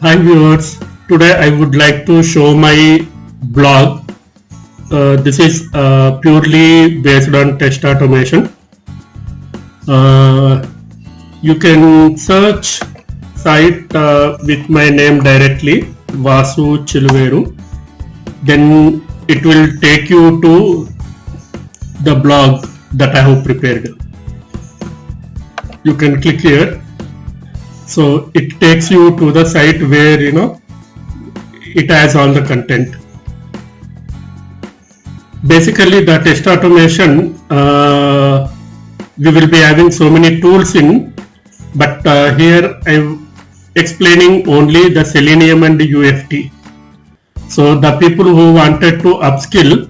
Hi viewers, today I would like to show my blog. This is purely based on test automation. You can search site with my name directly, Vasu Chilveru. Then it will take you to the blog that I have prepared. You can click here. So it takes you to the site where it has all the content. Basically the test automation, we will be having so many tools in, but here I'm explaining only the Selenium and the UFT. So the people who wanted to upskill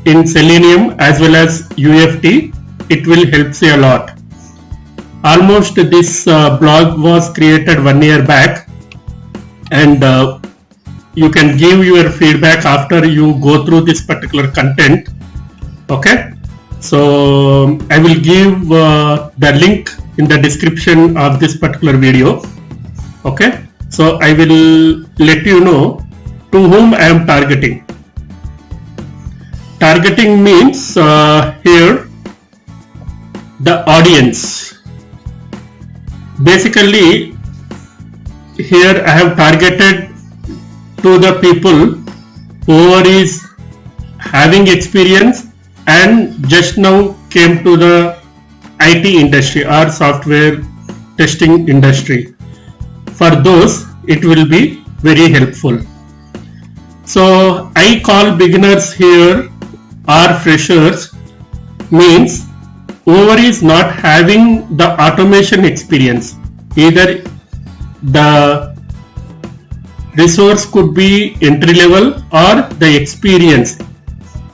in Selenium as well as UFT, it will help you a lot. Almost this blog was created 1 year back, and you can give your feedback after you go through this particular content. Okay, so I will give the link in the description of this particular video. Okay, so I will let you know to whom I am targeting. Targeting means here the audience. Basically here I have targeted to the people who is having experience and just now came to the IT industry or software testing industry. For those it will be very helpful. So I call beginners here or freshers means whoever is not having the automation experience. Either the resource could be entry level or the experience,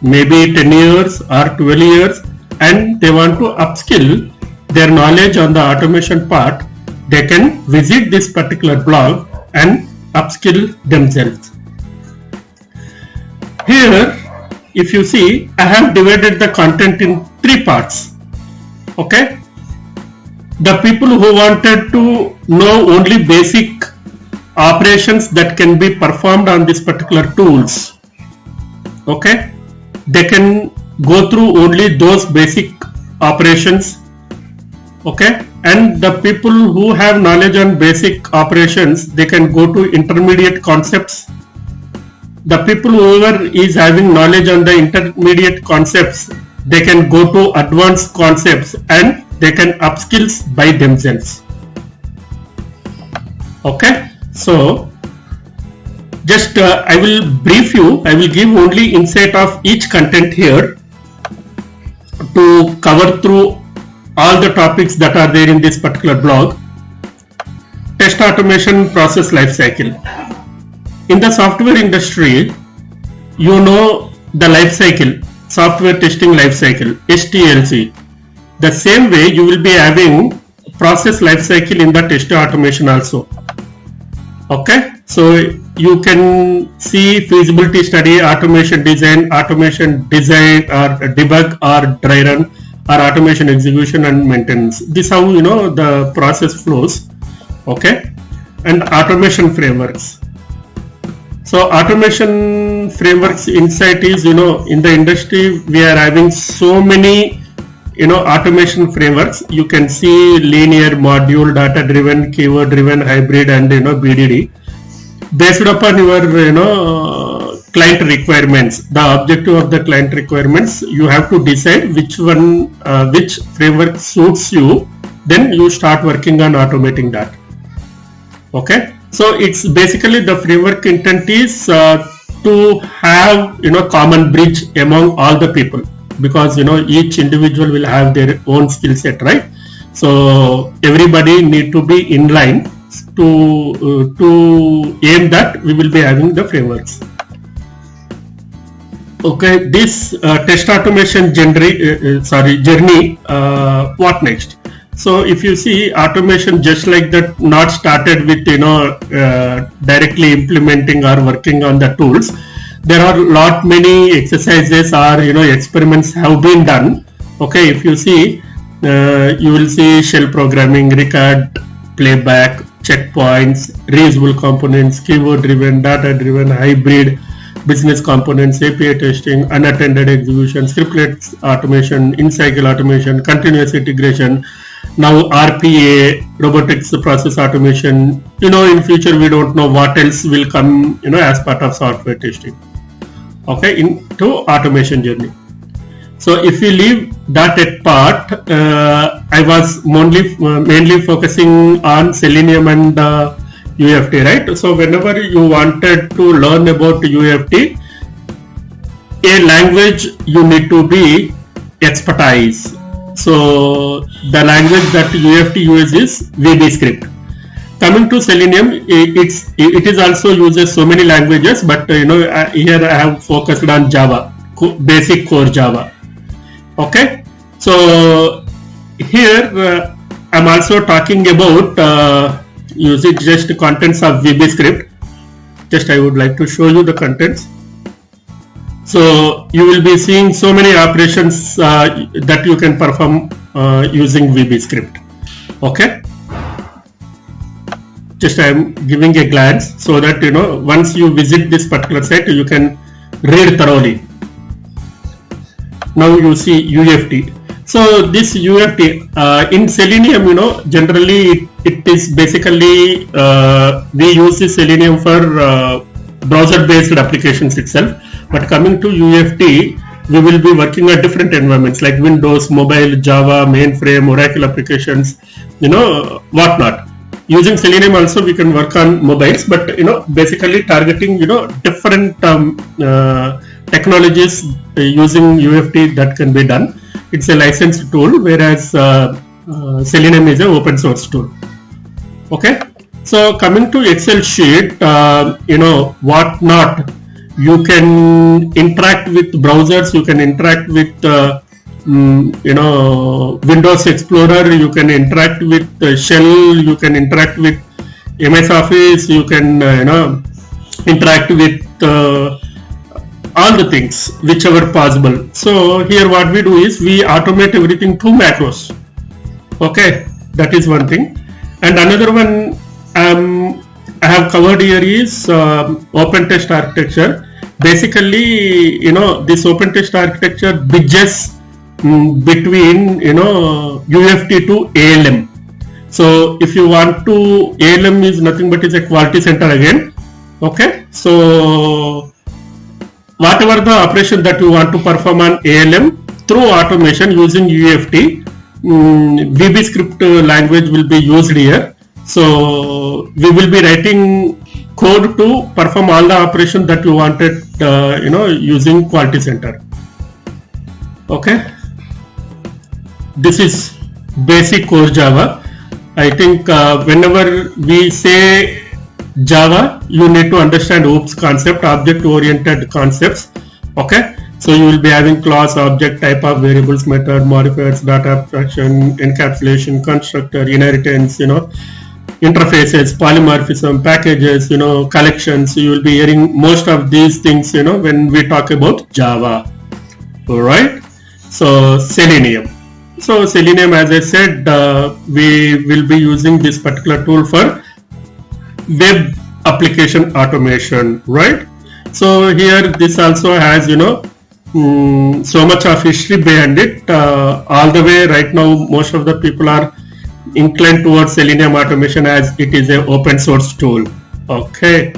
maybe 10 years or 12 years, and they want to upskill their knowledge on the automation part. They can visit this particular blog and upskill themselves. Here if you see, I have divided the content in 3 parts. Okay, the people who wanted to know only basic operations that can be performed on this particular tools, okay, they can go through only those basic operations. Okay, and the people who have knowledge on basic operations, they can go to intermediate concepts. The people whoever is having knowledge on the intermediate concepts, they can go to advanced concepts and they can upskill by themselves. Okay, so just I will brief you. I will give only insight of each content here to cover through all the topics that are there in this particular blog. Test automation process lifecycle. In the software industry, you know the life cycle, software testing life cycle, STLC. The same way you will be having process life cycle in the test automation also. Okay, so you can see feasibility study, automation design or debug or dry run or automation execution and maintenance. This is how the process flows. Okay, and automation frameworks. So automation frameworks insight is, in the industry we are having so many automation frameworks. You can see linear, module, data driven, keyword driven, hybrid, and BDD. Based upon your client requirements, the objective of the client requirements, you have to decide which one, which framework suits you. Then you start working on automating that. Okay, so it's basically the framework intent is to have common bridge among all the people, because each individual will have their own skill set, right? So everybody need to be in line to aim that we will be having the frameworks. Okay, this test automation journey, what next? So if you see automation just like that, not started with directly implementing or working on the tools. There are many exercises or experiments have been done. Okay, if you see, you will see shell programming, record, playback, checkpoints, reusable components, keyword driven, data driven, hybrid, business components, API testing, unattended execution, scriptless automation, in-cycle automation, continuous integration, now RPA, robotics process automation. In future we don't know what else will come, as part of software testing. Okay, into automation journey. So if we leave that at part, I was mainly focusing on Selenium and UFT, right? So whenever you wanted to learn about UFT, a language you need to be expertise. So the language that UFT uses is VBScript. Coming to Selenium, it is also uses so many languages, but here I have focused on Java, basic core Java. Okay, so here I'm also talking about using just contents of VBScript. Just I would like to show you the contents. So you will be seeing so many operations that you can perform using VBScript. Okay. Just I am giving a glance so that once you visit this particular site you can read thoroughly. Now you see UFT. So this UFT in Selenium, generally it is basically we use the Selenium for browser-based applications itself. But coming to UFT, we will be working at different environments like Windows, mobile, Java, mainframe, Oracle applications, whatnot. Using Selenium also we can work on mobiles, but basically targeting different technologies using UFT that can be done. It's a licensed tool, whereas Selenium is an open source tool. Okay, so coming to Excel sheet, whatnot, you can interact with browsers, you can interact with Windows Explorer, you can interact with Shell, you can interact with MS Office, you can interact with all the things whichever possible. So here what we do is we automate everything through macros. Okay, that is one thing. And another one I have covered here is open test architecture. Basically, this open test architecture bridges between UFT to ALM. So if you want to, ALM is nothing but is a quality center again. Okay, so whatever the operation that you want to perform on ALM through automation using UFT, VBScript language will be used here. So we will be writing code to perform all the operations that you wanted using quality center. Okay, this is basic core Java. I think whenever we say Java, you need to understand OOPS concept, object oriented concepts. Okay, so you will be having class, object, type of variables, method, modifiers, data abstraction, encapsulation, constructor, inheritance, interfaces, polymorphism, packages, collections. You will be hearing most of these things, when we talk about Java. Alright, so Selenium. So Selenium, as I said, we will be using this particular tool for web application automation, right? So here this also has so much of history behind it. All the way right now most of the people are inclined towards Selenium automation as it is an open source tool. Okay,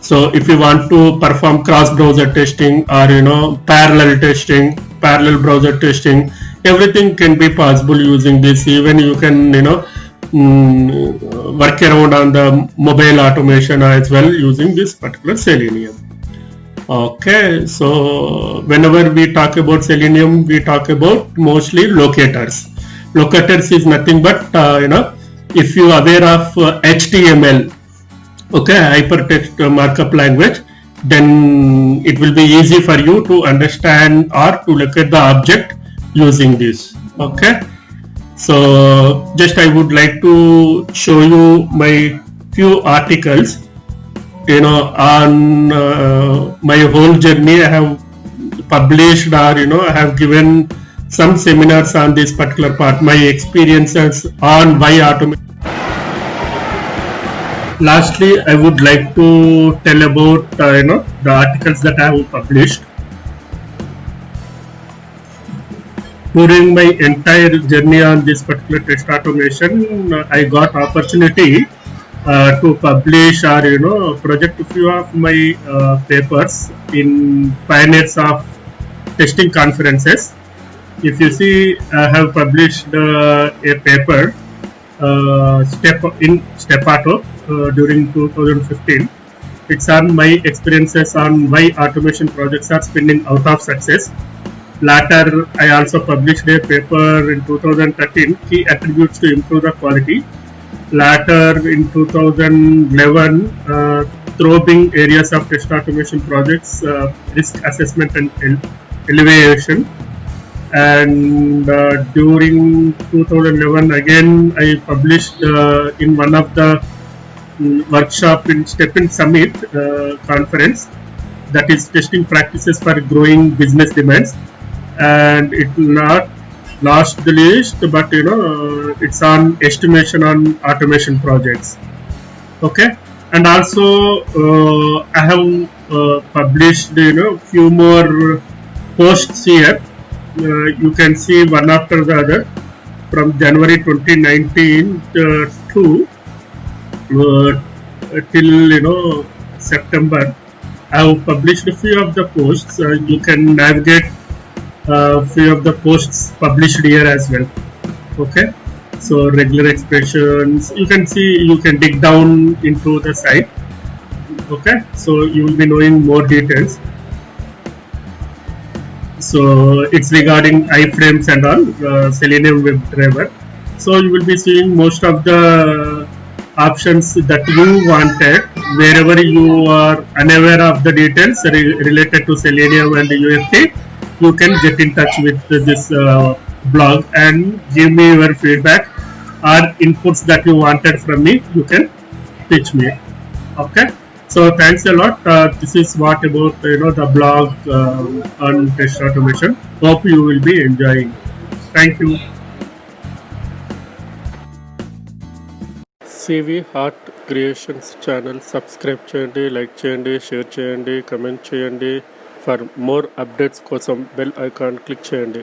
so if you want to perform cross browser testing or parallel testing, parallel browser testing, everything can be possible using this. Even you can work around on the mobile automation as well using this particular Selenium. Okay, so whenever we talk about Selenium, we talk about mostly locators. Locators is nothing but if you are aware of HTML, okay, hypertext markup language, then it will be easy for you to understand or to look at the object using this. Okay, so just I would like to show you my few articles on my whole journey. I have published or I have given some seminars on this particular part, my experiences on why automation. Lastly, I would like to tell about the articles that I have published. During my entire journey on this particular test automation, I got opportunity to publish or project a few of my papers in pioneers of testing conferences. If you see, I have published a paper Stepato during 2015. It's on my experiences on why automation projects are spinning out of success. Later, I also published a paper in 2013, Key Attributes to Improve the Quality. Later, in 2011, Probing Areas of Test Automation Projects, Risk Assessment and Evaluation. And during 2011, again, I published in one of the workshop in Stepin Summit conference, that is testing practices for growing business demands. And it not last the least, but it's on estimation on automation projects. Okay, and also I have published few more posts here. You can see one after the other from January 2019 to till September. I have published a few of the posts. You can navigate few of the posts published here as well. Okay, so regular expressions, you can see, you can dig down into the site. Okay, so you will be knowing more details. So it's regarding iframes and all, Selenium WebDriver. So you will be seeing most of the options that you wanted. Wherever you are unaware of the details related to Selenium and the UFT, you can get in touch with this blog and give me your feedback or inputs that you wanted from me. You can pitch me. Okay, so thanks a lot. This is what about the blog on test automation. Hope you will be enjoying. Thank you. CV Heart Creations channel subscribe చేయండి, like చేయండి, share చేయండి, comment చేయండి. For more updates కోసం bell icon click చేయండి.